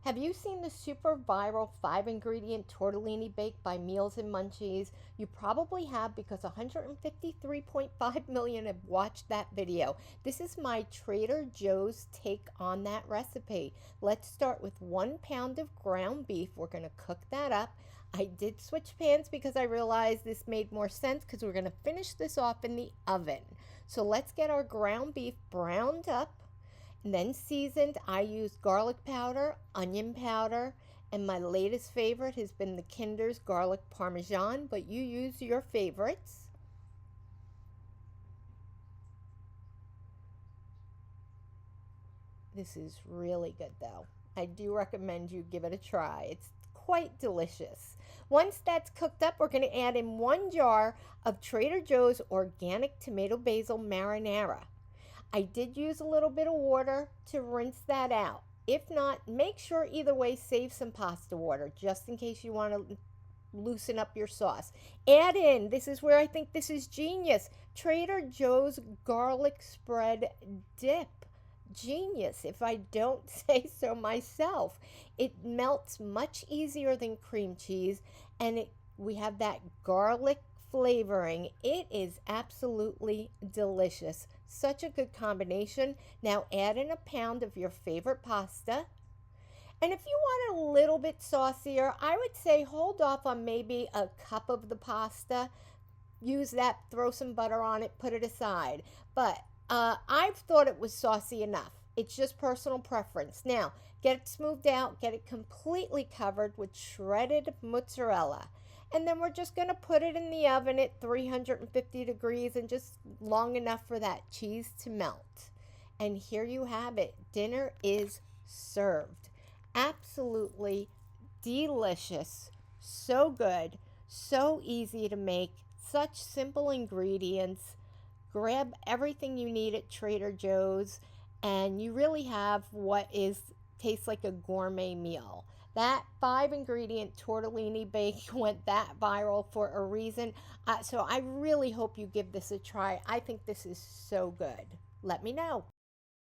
Have you seen the super viral 5 ingredient tortellini bake by Meals and Munchies? You probably have because 153.5 million have watched that video. This is my Trader Joe's take on that recipe. Let's start with 1 pound of ground beef. We're going to cook that up. I did switch pans because I realized this made more sense because we're going to finish this off in the oven. So let's get our ground beef browned up. And then seasoned, I used garlic powder, onion powder, and my latest favorite has been the Kinder's garlic parmesan, but you use your favorites. This is really good though. I do recommend you give it a try. It's quite delicious. Once that's cooked up, we're going to add in 1 jar of Trader Joe's organic tomato basil marinara. I did use a little bit of water to rinse that out. If not, make sure either way, save some pasta water just in case you want to loosen up your sauce. Add in, this is where I think this is genius, Trader Joe's garlic spread dip. Genius, if I don't say so myself. It melts much easier than cream cheese, and we have that garlic flavoring. It is absolutely delicious. Such a good combination. Now add in 1 pound of your favorite pasta. And if you want a little bit saucier, I would say hold off on maybe a cup of the pasta. Use that, throw some butter on it, put it aside. But I've thought it was saucy enough. It's just personal preference. Now, get it smoothed out, get it completely covered with shredded mozzarella. And then we're just going to put it in the oven at 350 degrees and just long enough for that cheese to melt. And here you have it. Dinner is served. Absolutely delicious. So good. So easy to make. Such simple ingredients. Grab everything you need at Trader Joe's and you really have what tastes like a gourmet meal. That 5 ingredient tortellini bake went that viral for a reason. So I really hope you give this a try. I think this is so good. Let me know.